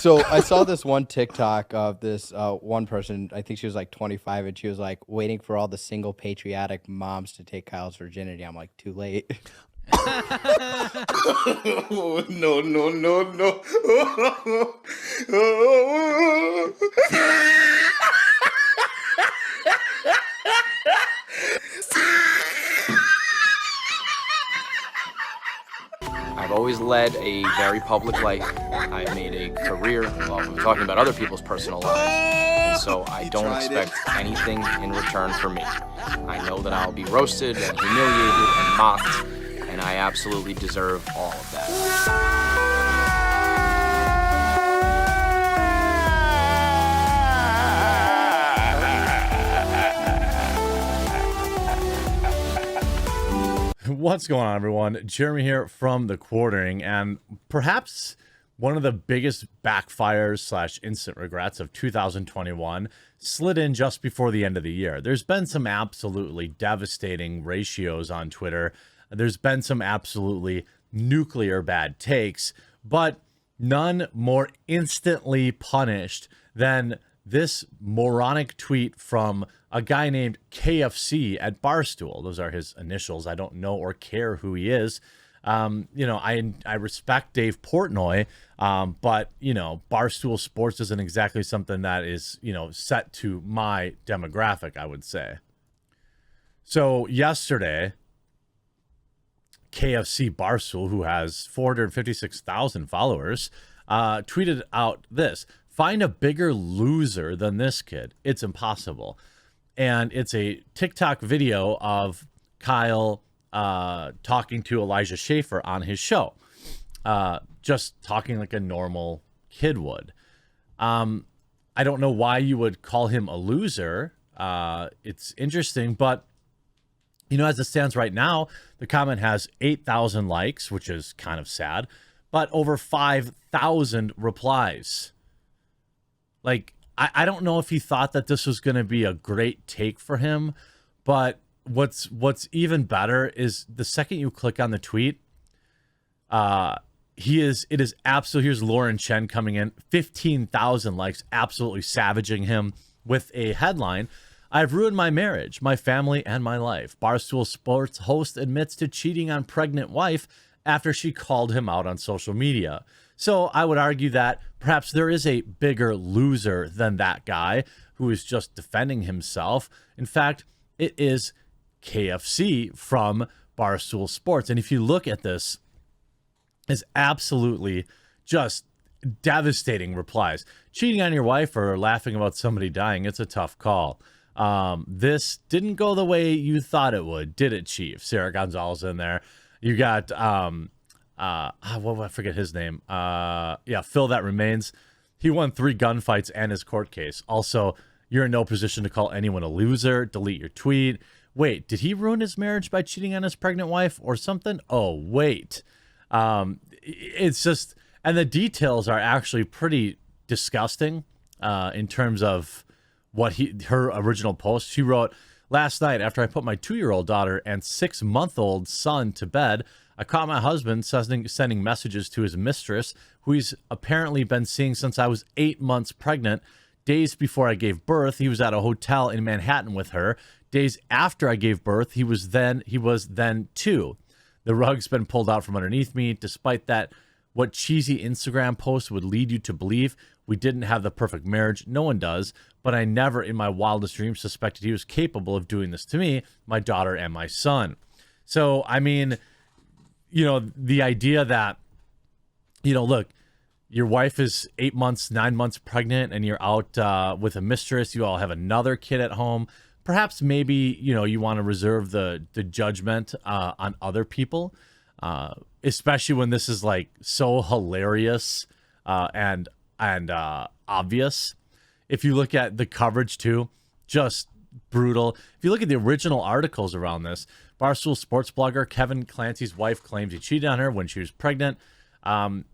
So I saw this one TikTok of this one person. I think she was like 25, and she was like waiting for all the single patriotic moms to take Kyle's virginity. I'm like, too late. Oh, no, no, no, no. I've always led a very public life. I've made a career of talking about other people's personal lives. And so I don't expect anything in return for me. I know that I'll be roasted and humiliated and mocked, and I absolutely deserve all of that. What's going on, everyone? Jeremy here from The Quartering, and perhaps one of the biggest backfires / instant regrets of 2021 slid in just before the end of the year. There's been some absolutely devastating ratios on Twitter. There's been some absolutely nuclear bad takes, but none more instantly punished than this moronic tweet from a guy named KFC at Barstool. Those are his initials. I don't know or care who he is. I respect Dave Portnoy, but, Barstool Sports isn't exactly something that is, set to my demographic, I would say. So yesterday, KFCBarstool, who has 456,000 followers, tweeted out this: "Find a bigger loser than this kid. It's impossible." And it's a TikTok video of Kyle talking to Elijah Schaefer on his show, just talking like a normal kid would. I don't know why you would call him a loser. It's interesting, but as it stands right now, the comment has 8,000 likes, which is kind of sad, but over 5,000 replies. Like, I don't know if he thought that this was going to be a great take for him, but what's even better is the second you click on the tweet, it is absolutely, here's Lauren Chen coming in, 15,000 likes, absolutely savaging him with a headline: "I've ruined my marriage, my family, and my life. Barstool Sports host admits to cheating on pregnant wife after she called him out on social media." So I would argue that perhaps there is a bigger loser than that guy who is just defending himself. In fact, it is KFC from Barstool Sports. And if you look at this, is absolutely just devastating replies. Cheating on your wife or laughing about somebody dying, it's a tough call. This didn't go the way you thought it would, did it, Chief? Sarah Gonzalez in there. You got I forget his name. Phil That Remains. He won 3 gunfights and his court case. Also, you're in no position to call anyone a loser. Delete your tweet. Wait, did he ruin his marriage by cheating on his pregnant wife or something? Oh, wait. It's just, and the details are actually pretty disgusting in terms of what her original post. She wrote, "Last night, after I put my 2-year-old daughter and 6-month-old son to bed, I caught my husband sending messages to his mistress, who he's apparently been seeing since I was 8 months pregnant. Days before I gave birth, he was at a hotel in Manhattan with her. Days after I gave birth, he was then too. The rug's been pulled out from underneath me. Despite that, what cheesy Instagram post would lead you to believe we didn't have the perfect marriage. No one does. But I never in my wildest dreams suspected he was capable of doing this to me, my daughter, and my son." So, I mean, the idea that, look, your wife is 8 months, 9 months pregnant, and you're out with a mistress. You all have another kid at home. Perhaps maybe, you want to reserve the judgment on other people, especially when this is like so hilarious and obvious. If you look at the coverage too, just brutal. If you look at the original articles around this, Barstool sports blogger Kevin Clancy's wife claims he cheated on her when she was pregnant. Not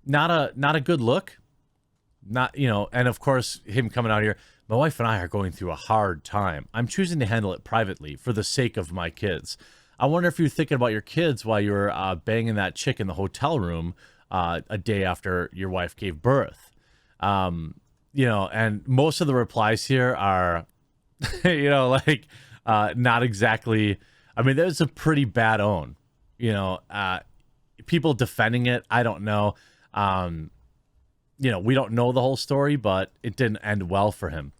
a good look. And of course, him coming out here, "My wife and I are going through a hard time. I'm choosing to handle it privately for the sake of my kids. I wonder if you're thinking about your kids while you were banging that chick in the hotel room a day after your wife gave birth." You know, and most of the replies here are, you know, like not exactly. I mean, there's a pretty bad own. You know, people defending it. I don't know. You know, we don't know the whole story, but it didn't end well for him.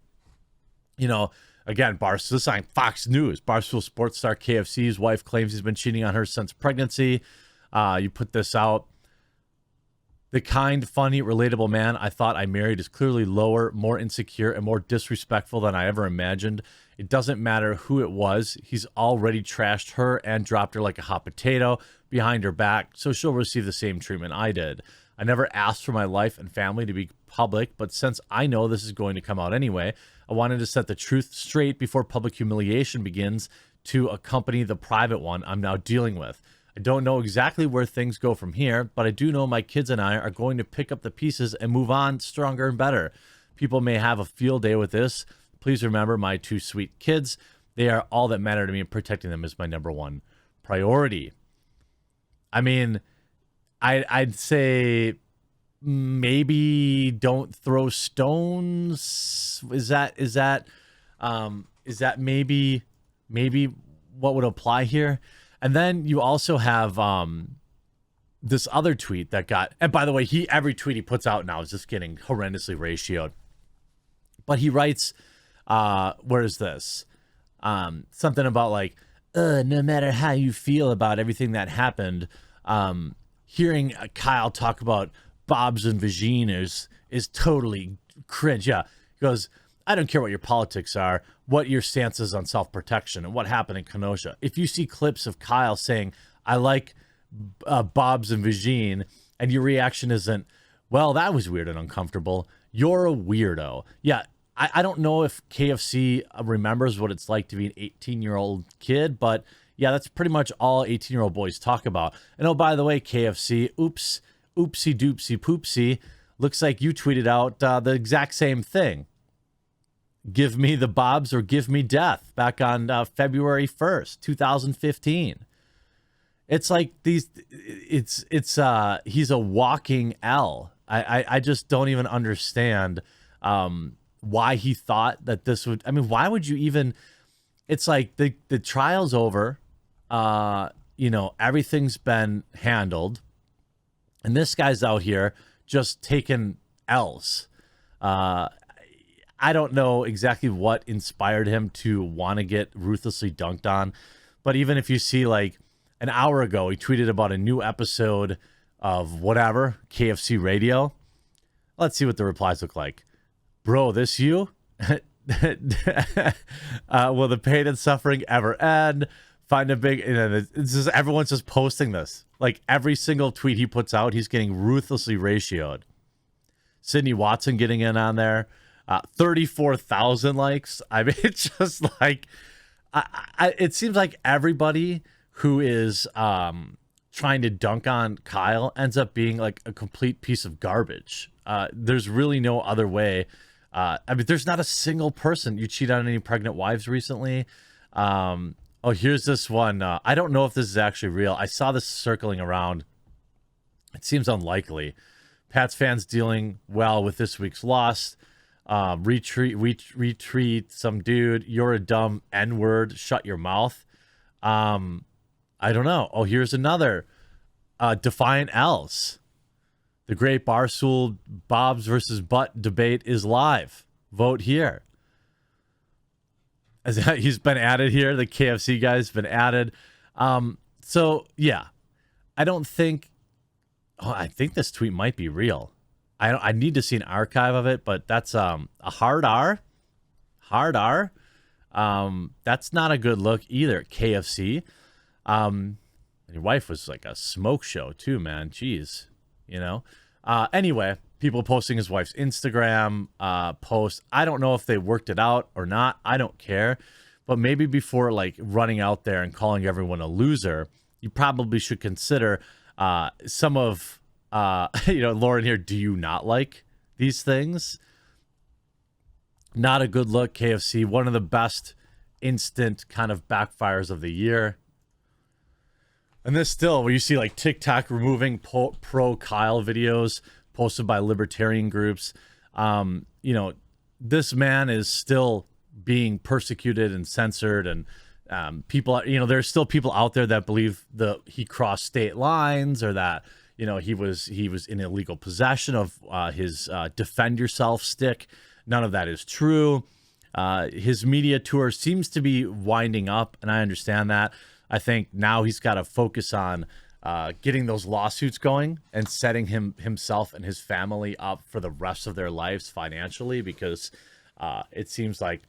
You know, again, Barstool, this on Fox News. Barstool sports star KFC's wife claims he's been cheating on her since pregnancy. You put this out. The kind, funny, relatable man I thought I married is clearly lower, more insecure, and more disrespectful than I ever imagined. It doesn't matter who it was. He's already trashed her and dropped her like a hot potato behind her back, so she'll receive the same treatment I did. I never asked for my life and family to be public, but since I know this is going to come out anyway, I wanted to set the truth straight before public humiliation begins to accompany the private one I'm now dealing with. I don't know exactly where things go from here, but I do know my kids and I are going to pick up the pieces and move on stronger and better. People may have a field day with this. Please remember my 2 sweet kids. They are all that matter to me, and protecting them is my number one priority. I mean, I'd say maybe don't throw stones. Is that maybe what would apply here? And then you also have this other tweet that got, and by the way, every tweet he puts out now is just getting horrendously ratioed. But he writes, where is this? Something about like, no matter how you feel about everything that happened, hearing Kyle talk about Bob's and vaginas is totally cringe. Yeah, he goes, I don't care what your politics are, what your stance is on self-protection and what happened in Kenosha. If you see clips of Kyle saying, I like Bob's and vagine, and your reaction isn't, well, that was weird and uncomfortable, you're a weirdo. Yeah, I don't know if KFC remembers what it's like to be an 18-year-old kid, but yeah, that's pretty much all 18-year-old boys talk about. And oh, by the way, KFC, oopsie doopsie poopsie, looks like you tweeted out the exact same thing. Give me the Bobs or give me death back on February 1st, 2015. It's like he's a walking L. I just don't even understand why he thought that this would, I mean, why would you even, it's like the trial's over, you know, everything's been handled, and this guy's out here just taking L's. I don't know exactly what inspired him to want to get ruthlessly dunked on, but even if you see like an hour ago, he tweeted about a new episode of whatever, KFC radio. Let's see what the replies look like. Bro, this you? Will the pain and suffering ever end? Find a big, you know, it's just, everyone's just posting this. Like every single tweet he puts out, he's getting ruthlessly ratioed. Sydney Watson getting in on there. 34,000 likes. I mean, it's just like, it seems like everybody who is trying to dunk on Kyle ends up being like a complete piece of garbage. There's really no other way. I mean, there's not a single person. You cheat on any pregnant wives recently? Oh, here's this one. I don't know if this is actually real. I saw this circling around. It seems unlikely. Pats fans dealing well with this week's loss. Retreat some dude, you're a dumb N-word, shut your mouth. I don't know. Oh, here's another defiant L's. The great Barstool Bobs versus Butt debate is live. Vote here. As he's been added here, the KFC guy's been added. So yeah, I don't think, I think this tweet might be real. I need to see an archive of it, but that's a hard R. Hard R. That's not a good look either. KFC. Your wife was like a smoke show too, man. Jeez, you know. Anyway, people posting his wife's Instagram post. I don't know if they worked it out or not. I don't care. But maybe before like running out there and calling everyone a loser, you probably should consider some of. You know, Lauren here, do you not like these things? Not a good look, KFC. One of the best instant kind of backfires of the year. And this still, where you see like TikTok removing pro Kyle videos posted by libertarian groups. You know, this man is still being persecuted and censored, and people, you know, there's still people out there that believe he crossed state lines, or that, you know, he was in illegal possession of his defend yourself stick. None of that is true. His media tour seems to be winding up, and I understand that. I think now he's got to focus on getting those lawsuits going and setting himself and his family up for the rest of their lives financially, because it seems like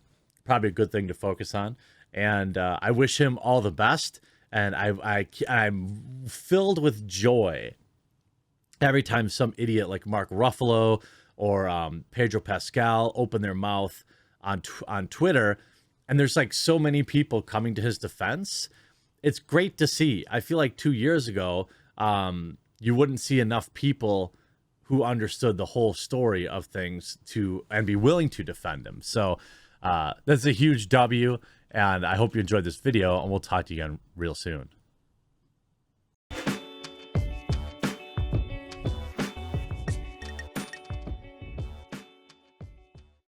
probably a good thing to focus on. And I wish him all the best. And I'm filled with joy every time some idiot like Mark Ruffalo or Pedro Pascal open their mouth on Twitter, and there's like so many people coming to his defense. It's great to see. I feel like 2 years ago, you wouldn't see enough people who understood the whole story of things and be willing to defend him. So that's a huge W, and I hope you enjoyed this video, and we'll talk to you again real soon.